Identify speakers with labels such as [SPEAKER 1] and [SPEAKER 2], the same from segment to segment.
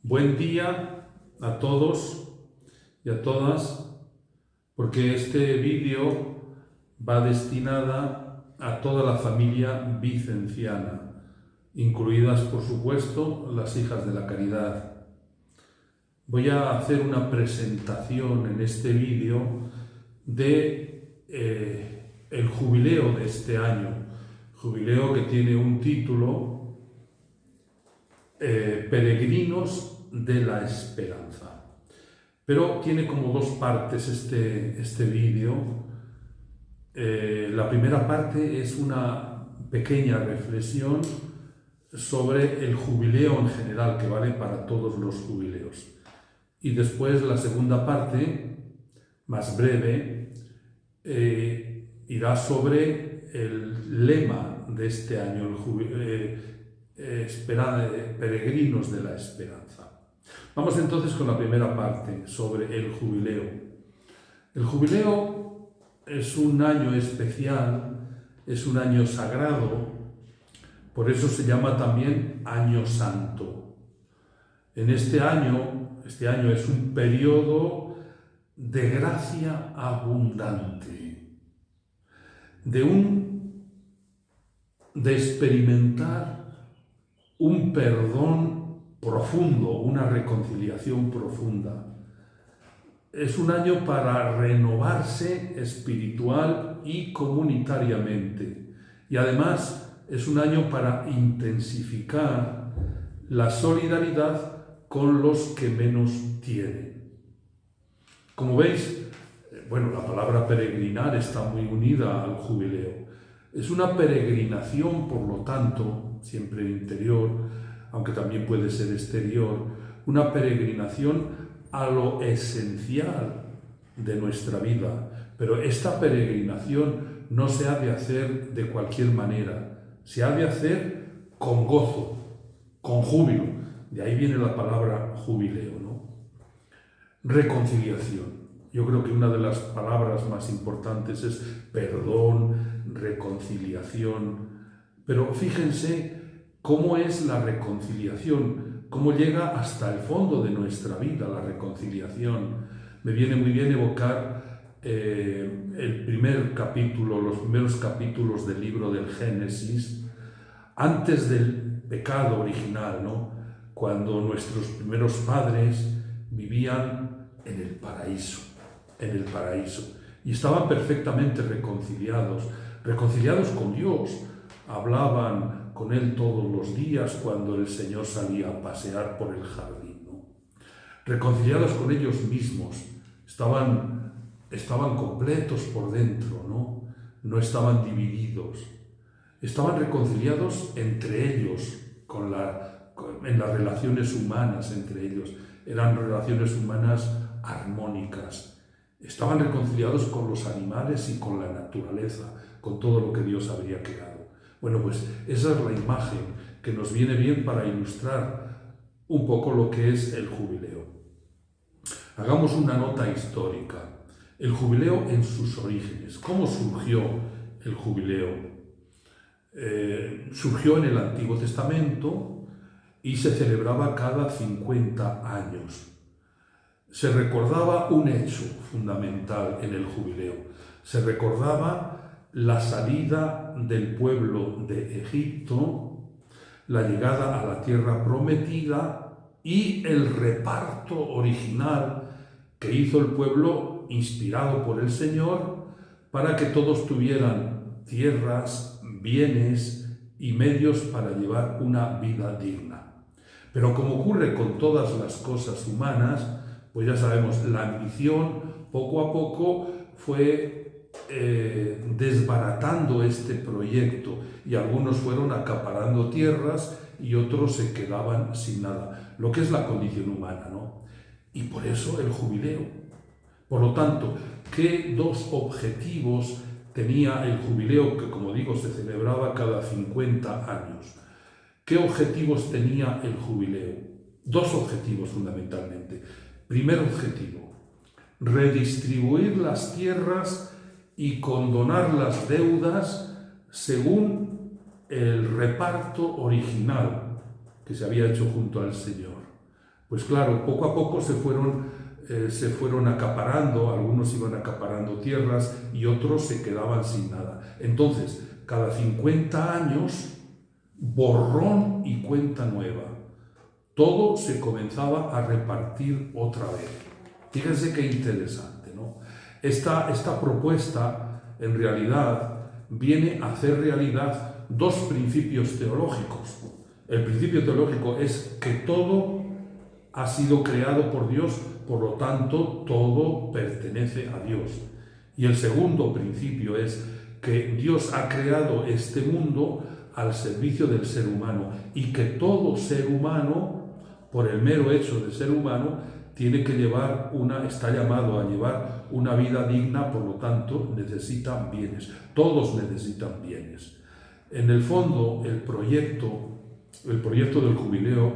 [SPEAKER 1] Buen día a todos y a todas, porque este vídeo va destinada a toda la familia vicenciana, incluidas, por supuesto, las hijas de la caridad. Voy a hacer una presentación en este vídeo de el jubileo de este año, jubileo que tiene un título, Peregrinos de la Esperanza. Pero tiene como dos partes este vídeo. La primera parte es una pequeña reflexión sobre el jubileo en general, que vale para todos los jubileos. Y después la segunda parte, más breve, irá sobre el lema de este año, Peregrinos de la Esperanza. Vamos entonces con la primera parte, sobre el jubileo. El jubileo es un año especial, es un año sagrado, por eso se llama también Año Santo. En este año es un periodo de gracia abundante, de experimentar un perdón profundo, una reconciliación profunda. Es un año para renovarse espiritual y comunitariamente. Y además es un año para intensificar la solidaridad con los que menos tienen. Como veis, la palabra peregrinar está muy unida al jubileo. Es una peregrinación, por lo tanto, siempre interior, aunque también puede ser exterior, una peregrinación a lo esencial de nuestra vida. Pero esta peregrinación no se ha de hacer de cualquier manera, se ha de hacer con gozo, con júbilo. De ahí viene la palabra jubileo, ¿no? Reconciliación. Yo creo que una de las palabras más importantes es perdón, reconciliación. Pero fíjense cómo es la reconciliación, cómo llega hasta el fondo de nuestra vida la reconciliación. Me viene muy bien evocar el primer capítulo, los primeros capítulos del libro del Génesis, antes del pecado original, ¿no? Cuando nuestros primeros padres vivían en el paraíso, y estaban perfectamente reconciliados con Dios. Hablaban con Él todos los días cuando el Señor salía a pasear por el jardín, ¿no? Reconciliados con ellos mismos, estaban completos por dentro, ¿no? No estaban divididos. Estaban reconciliados entre ellos, en las relaciones humanas entre ellos. Eran relaciones humanas armónicas. Estaban reconciliados con los animales y con la naturaleza, con todo lo que Dios habría creado. Bueno, pues esa es la imagen que nos viene bien para ilustrar un poco lo que es el jubileo. Hagamos una nota histórica. El jubileo en sus orígenes. ¿Cómo surgió el jubileo? Surgió en el Antiguo Testamento y se celebraba cada 50 años. Se recordaba un hecho fundamental en el jubileo. Se recordaba la salida del pueblo de Egipto, la llegada a la tierra prometida y el reparto original que hizo el pueblo inspirado por el Señor para que todos tuvieran tierras, bienes y medios para llevar una vida digna. Pero como ocurre con todas las cosas humanas, pues ya sabemos, la ambición poco a poco fue desbaratando este proyecto y algunos fueron acaparando tierras y otros se quedaban sin nada, lo que es la condición humana, ¿no? Y por eso el jubileo. Por lo tanto, ¿qué dos objetivos tenía el jubileo, que como digo se celebraba cada 50 años? ¿Qué objetivos tenía el jubileo? Dos objetivos fundamentalmente. Primer objetivo, redistribuir las tierras y condonar las deudas según el reparto original que se había hecho junto al Señor. Pues claro, poco a poco se fueron acaparando, algunos iban acaparando tierras y otros se quedaban sin nada. Entonces, cada 50 años, borrón y cuenta nueva. Todo se comenzaba a repartir otra vez. Fíjense qué interesante, ¿no? Esta propuesta, en realidad, viene a hacer realidad dos principios teológicos. El principio teológico es que todo ha sido creado por Dios, por lo tanto, todo pertenece a Dios. Y el segundo principio es que Dios ha creado este mundo al servicio del ser humano y que todo ser humano, por el mero hecho de ser humano, está llamado a llevar una vida digna, por lo tanto, necesitan bienes. Todos necesitan bienes. En el fondo, el proyecto del jubileo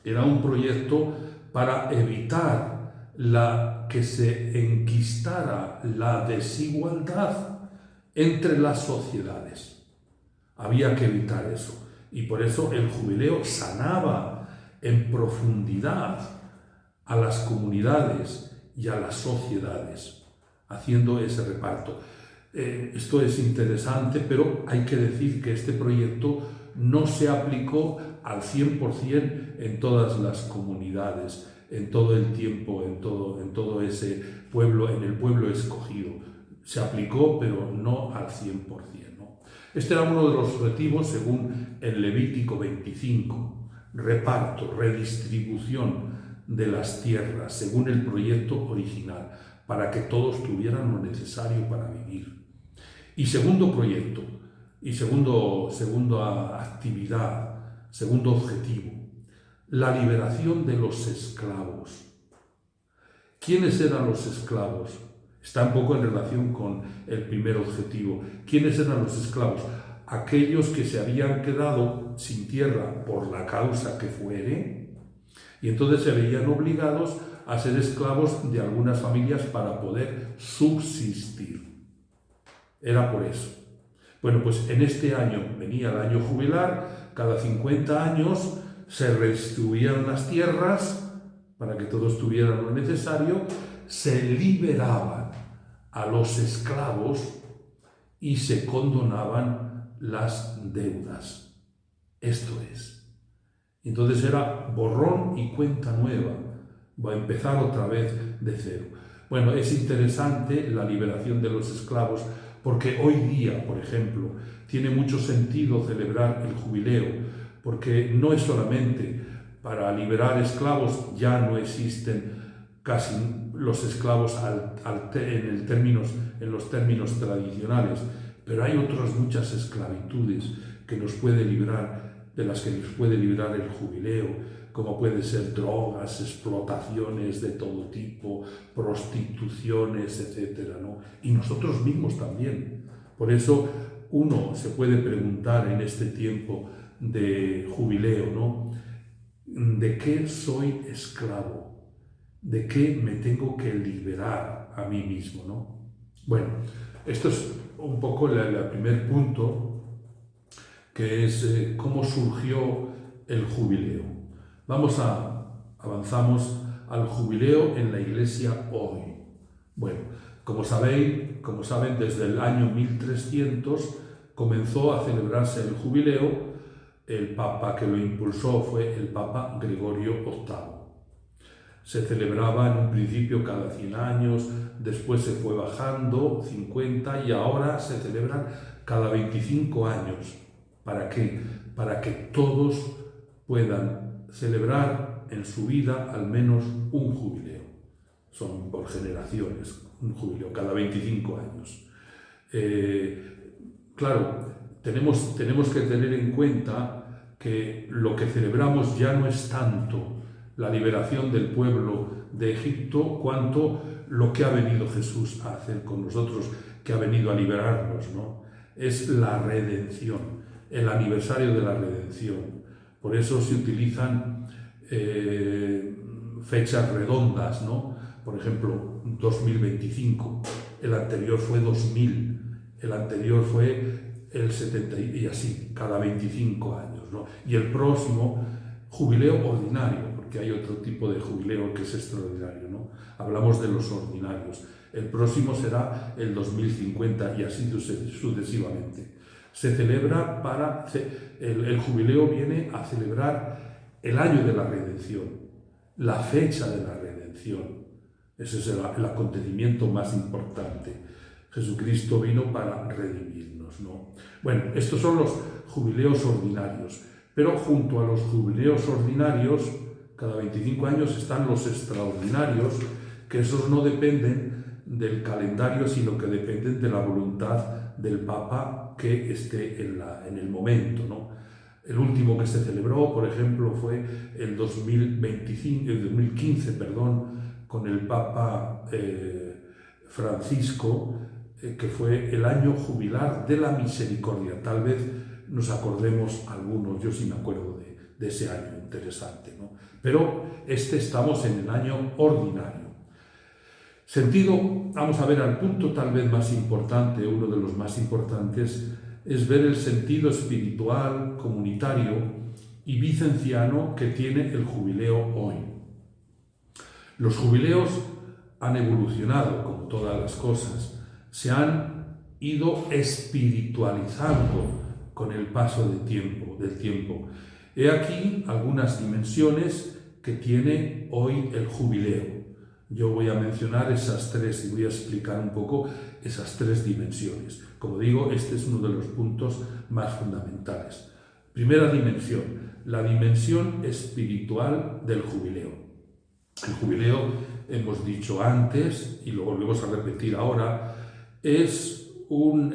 [SPEAKER 1] era un proyecto para evitar que se enquistara la desigualdad entre las sociedades. Había que evitar eso. Y por eso el jubileo sanaba en profundidad a las comunidades y a las sociedades, haciendo ese reparto. Esto es interesante, pero hay que decir que este proyecto no se aplicó al 100% en todas las comunidades, en todo el tiempo, en todo ese pueblo, en el pueblo escogido. Se aplicó, pero no al 100%, ¿no? Este era uno de los objetivos según el Levítico 25, reparto, redistribución de las tierras, según el proyecto original, para que todos tuvieran lo necesario para vivir. Y segundo proyecto, y segunda actividad, segundo objetivo, la liberación de los esclavos. ¿Quiénes eran los esclavos? Está un poco en relación con el primer objetivo. ¿Quiénes eran los esclavos? Aquellos que se habían quedado sin tierra por la causa que fuere, y entonces se veían obligados a ser esclavos de algunas familias para poder subsistir. Era por eso. Bueno, pues en este año venía el año jubilar, cada 50 años se redistribuían las tierras para que todos tuvieran lo necesario, se liberaban a los esclavos y se condonaban las deudas. Esto es. Entonces era borrón y cuenta nueva, va a empezar otra vez de cero. Bueno, es interesante la liberación de los esclavos porque hoy día, por ejemplo, tiene mucho sentido celebrar el jubileo, porque no es solamente para liberar esclavos, ya no existen casi los esclavos en los términos tradicionales, pero hay otras muchas esclavitudes que nos puede librar, de las que nos puede librar el jubileo, como puede ser drogas, explotaciones de todo tipo, prostituciones, etc., ¿no? Y nosotros mismos también. Por eso uno se puede preguntar en este tiempo de jubileo, ¿no? ¿De qué soy esclavo? ¿De qué me tengo que liberar a mí mismo, ¿no? Bueno, esto es un poco el primer punto, que es cómo surgió el jubileo. Avanzamos al jubileo en la Iglesia hoy. Bueno, como saben, desde el año 1300 comenzó a celebrarse el jubileo. El Papa que lo impulsó fue el Papa Gregorio VIII. Se celebraba en un principio cada 100 años, después se fue bajando, 50, y ahora se celebran cada 25 años. ¿Para qué? Para que todos puedan celebrar en su vida al menos un jubileo. Son por generaciones, un jubileo cada 25 años. Claro, tenemos que tener en cuenta que lo que celebramos ya no es tanto la liberación del pueblo de Egipto, cuanto lo que ha venido Jesús a hacer con nosotros, que ha venido a liberarnos, ¿no? Es la redención, el aniversario de la redención. Por eso se utilizan fechas redondas, ¿no? Por ejemplo, 2025, el anterior fue 2000, el anterior fue el 70, y así, cada 25 años, ¿no? Y el próximo, jubileo ordinario, porque hay otro tipo de jubileo que es extraordinario, ¿no? Hablamos de los ordinarios. El próximo será el 2050 y así sucesivamente. Se celebra el jubileo viene a celebrar el año de la redención, la fecha de la redención. Ese es el acontecimiento más importante. Jesucristo vino para redimirnos, ¿no? Bueno, estos son los jubileos ordinarios, pero junto a los jubileos ordinarios, cada 25 años están los extraordinarios, que esos no dependen del calendario, sino que dependen de la voluntad del Papa que esté en el momento, ¿no? El último que se celebró, por ejemplo, fue el 2015, con el Papa Francisco, que fue el año jubilar de la misericordia. Tal vez nos acordemos algunos, yo sí me acuerdo de ese año interesante, ¿no? Pero estamos en el año ordinario. Sentido, vamos a ver al punto tal vez más importante, uno de los más importantes, es ver el sentido espiritual, comunitario y vicenciano que tiene el jubileo hoy. Los jubileos han evolucionado, como todas las cosas, se han ido espiritualizando con el paso del tiempo. He aquí algunas dimensiones que tiene hoy el jubileo. Yo voy a mencionar esas tres y voy a explicar un poco esas tres dimensiones. Como digo, este es uno de los puntos más fundamentales. Primera dimensión, la dimensión espiritual del jubileo. El jubileo, hemos dicho antes y lo volvemos a repetir ahora, es un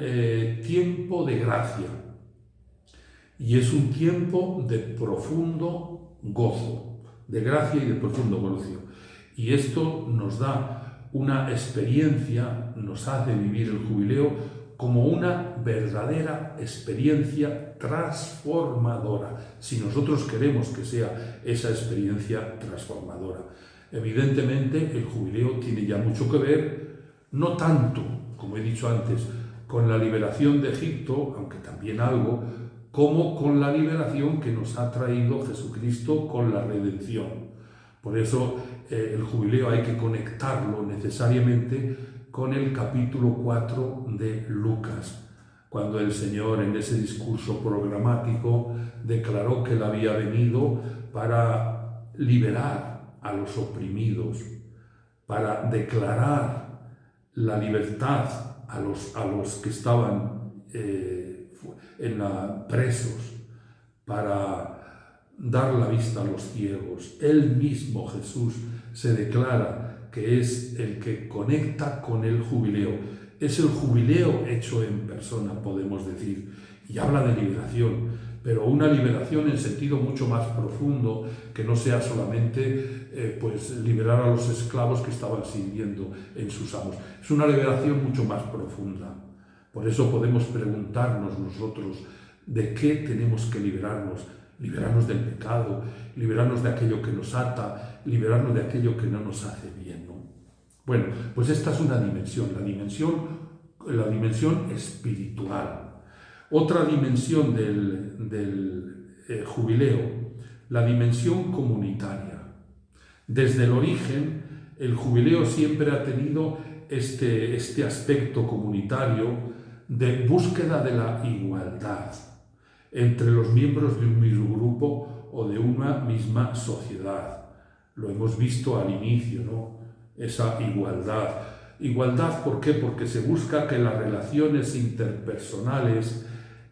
[SPEAKER 1] tiempo de gracia y es un tiempo de profundo gozo, de gracia y de profundo gozo. Y esto nos da una experiencia, nos hace vivir el jubileo como una verdadera experiencia transformadora, si nosotros queremos que sea esa experiencia transformadora. Evidentemente, el jubileo tiene ya mucho que ver, no tanto, como he dicho antes, con la liberación de Egipto, aunque también algo, como con la liberación que nos ha traído Jesucristo con la redención. Por eso el jubileo hay que conectarlo necesariamente con el capítulo 4 de Lucas, cuando el Señor en ese discurso programático declaró que Él había venido para liberar a los oprimidos, para declarar la libertad a los que estaban presos, para dar la vista a los ciegos. Él mismo, Jesús, se declara que es el que conecta con el jubileo. Es el jubileo hecho en persona, podemos decir, y habla de liberación, pero una liberación en sentido mucho más profundo, que no sea solamente liberar a los esclavos que estaban sirviendo en sus amos. Es una liberación mucho más profunda. Por eso podemos preguntarnos nosotros de qué tenemos que liberarnos. Liberarnos del pecado, liberarnos de aquello que nos ata, liberarnos de aquello que no nos hace bien, ¿no? Bueno, pues esta es una dimensión, la dimensión espiritual. Otra dimensión del jubileo, la dimensión comunitaria. Desde el origen, el jubileo siempre ha tenido este aspecto comunitario de búsqueda de la igualdad entre los miembros de un mismo grupo o de una misma sociedad. Lo hemos visto al inicio, ¿no? Esa igualdad. Igualdad, ¿por qué? Porque se busca que las relaciones interpersonales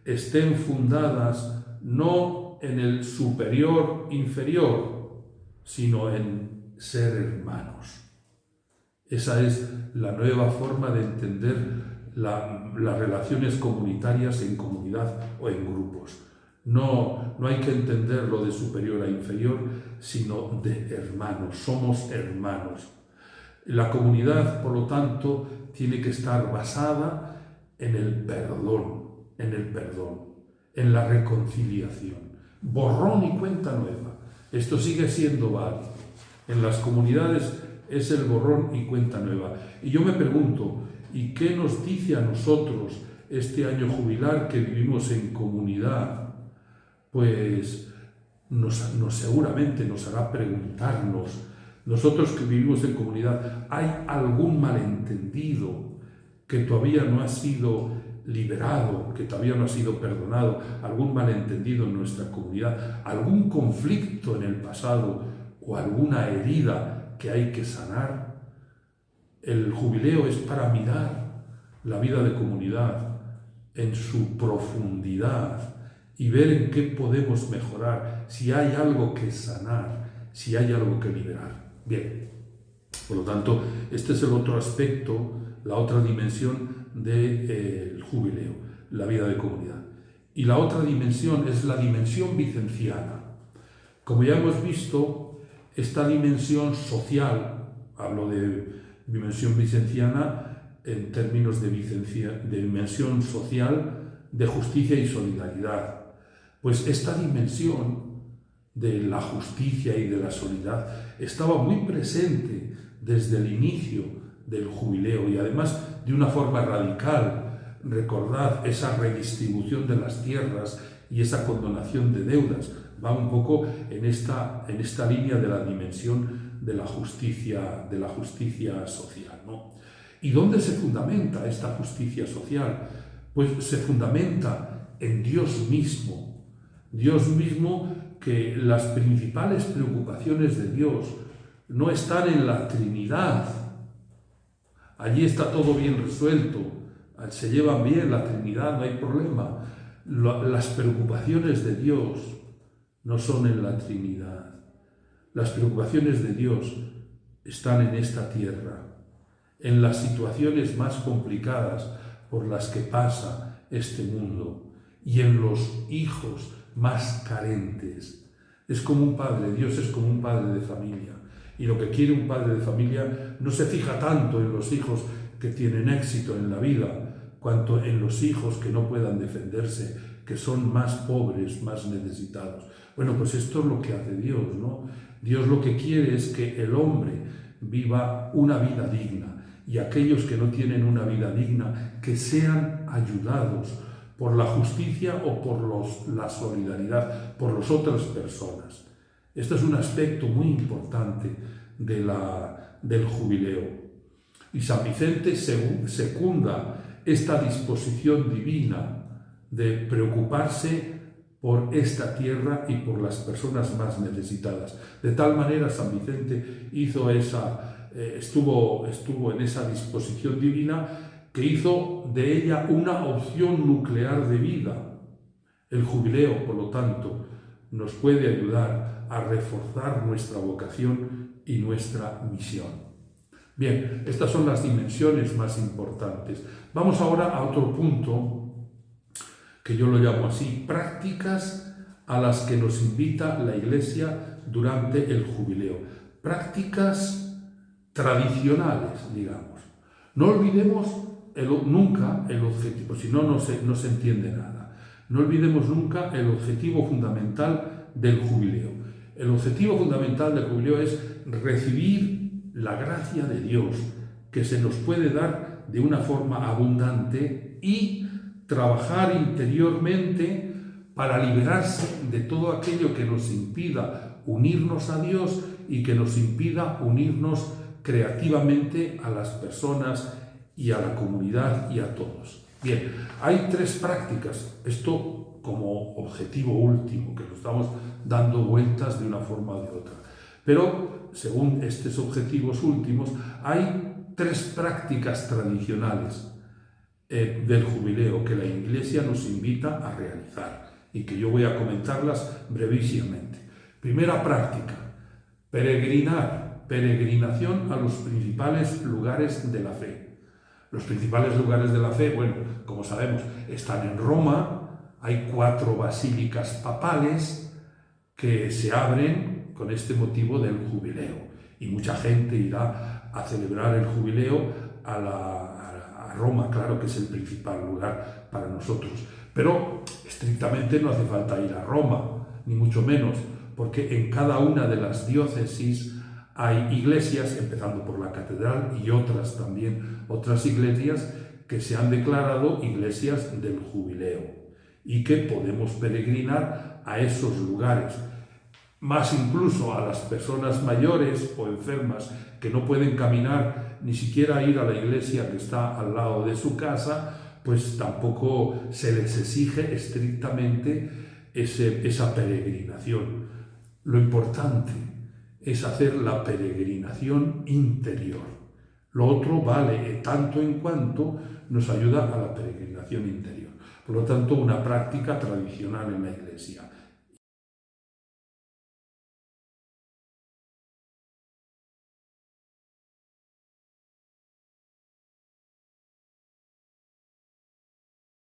[SPEAKER 1] estén fundadas no en el superior-inferior, sino en ser hermanos. Esa es la nueva forma de entender las relaciones comunitarias en comunidad o en grupos. No hay que entenderlo de superior a inferior, sino de hermanos. Somos hermanos. La comunidad, por lo tanto, tiene que estar basada en el perdón, en la reconciliación. Borrón y cuenta nueva. Esto sigue siendo válido. En las comunidades es el borrón y cuenta nueva. Y yo me pregunto, ¿y qué nos dice a nosotros este año jubilar que vivimos en comunidad? Pues seguramente nos hará preguntarnos, nosotros que vivimos en comunidad, ¿hay algún malentendido que todavía no ha sido liberado, que todavía no ha sido perdonado, algún malentendido en nuestra comunidad, algún conflicto en el pasado o alguna herida que hay que sanar? El jubileo es para mirar la vida de comunidad en su profundidad y ver en qué podemos mejorar, si hay algo que sanar, si hay algo que liberar. Bien, por lo tanto, este es el otro aspecto, la otra dimensión del jubileo, la vida de comunidad. Y la otra dimensión es la dimensión vicenciana. Como ya hemos visto, esta dimensión social, hablo de dimensión vicenciana en términos de dimensión social, de justicia y solidaridad. Pues esta dimensión de la justicia y de la solidaridad estaba muy presente desde el inicio del jubileo y además de una forma radical. Recordad esa redistribución de las tierras y esa condonación de deudas. Va un poco en esta línea de la dimensión de la justicia social, ¿no? ¿Y dónde se fundamenta esta justicia social? Pues se fundamenta en Dios mismo. Dios mismo, que las principales preocupaciones de Dios no están en la Trinidad. Allí está todo bien resuelto, se llevan bien la Trinidad, no hay problema. Las preocupaciones de Dios no son en la Trinidad. Las preocupaciones de Dios están en esta tierra, en las situaciones más complicadas por las que pasa este mundo y en los hijos más carentes. Es como un padre, Dios es como un padre de familia. Y lo que quiere un padre de familia no se fija tanto en los hijos que tienen éxito en la vida, cuanto en los hijos que no puedan defenderse, que son más pobres, más necesitados. Bueno, pues esto es lo que hace Dios, ¿no? Dios lo que quiere es que el hombre viva una vida digna y aquellos que no tienen una vida digna, que sean ayudados por la justicia o por la solidaridad, por las otras personas. Este es un aspecto muy importante del jubileo. Y San Vicente secunda esta disposición divina de preocuparse por esta tierra y por las personas más necesitadas. De tal manera San Vicente estuvo en esa disposición divina que hizo de ella una opción nuclear de vida. El jubileo, por lo tanto, nos puede ayudar a reforzar nuestra vocación y nuestra misión. Bien, estas son las dimensiones más importantes. Vamos ahora a otro punto, que yo lo llamo así, prácticas a las que nos invita la Iglesia durante el jubileo. Prácticas tradicionales, digamos. No olvidemos nunca el objetivo, si no, no se entiende nada. No olvidemos nunca el objetivo fundamental del jubileo. El objetivo fundamental del jubileo es recibir la gracia de Dios, que se nos puede dar de una forma abundante, y trabajar interiormente para liberarse de todo aquello que nos impida unirnos a Dios y que nos impida unirnos creativamente a las personas y a la comunidad y a todos. Bien, hay tres prácticas, esto como objetivo último, que lo estamos dando vueltas de una forma o de otra. Pero, según estos objetivos últimos, hay tres prácticas tradicionales del jubileo que la Iglesia nos invita a realizar y que yo voy a comentarlas brevísimamente. Primera práctica, peregrinación a los principales lugares de la fe. Los principales lugares de la fe, bueno, como sabemos, están en Roma, hay 4 basílicas papales que se abren con este motivo del jubileo y mucha gente irá a celebrar el jubileo a Roma, claro que es el principal lugar para nosotros, pero estrictamente no hace falta ir a Roma, ni mucho menos, porque en cada una de las diócesis hay iglesias, empezando por la catedral y otras también, otras iglesias que se han declarado iglesias del jubileo y que podemos peregrinar a esos lugares. más incluso a las personas mayores o enfermas que no pueden caminar ni siquiera ir a la iglesia que está al lado de su casa, pues tampoco se les exige estrictamente esa peregrinación. Lo importante es hacer la peregrinación interior. Lo otro vale tanto en cuanto nos ayuda a la peregrinación interior. Por lo tanto, una práctica tradicional en la Iglesia.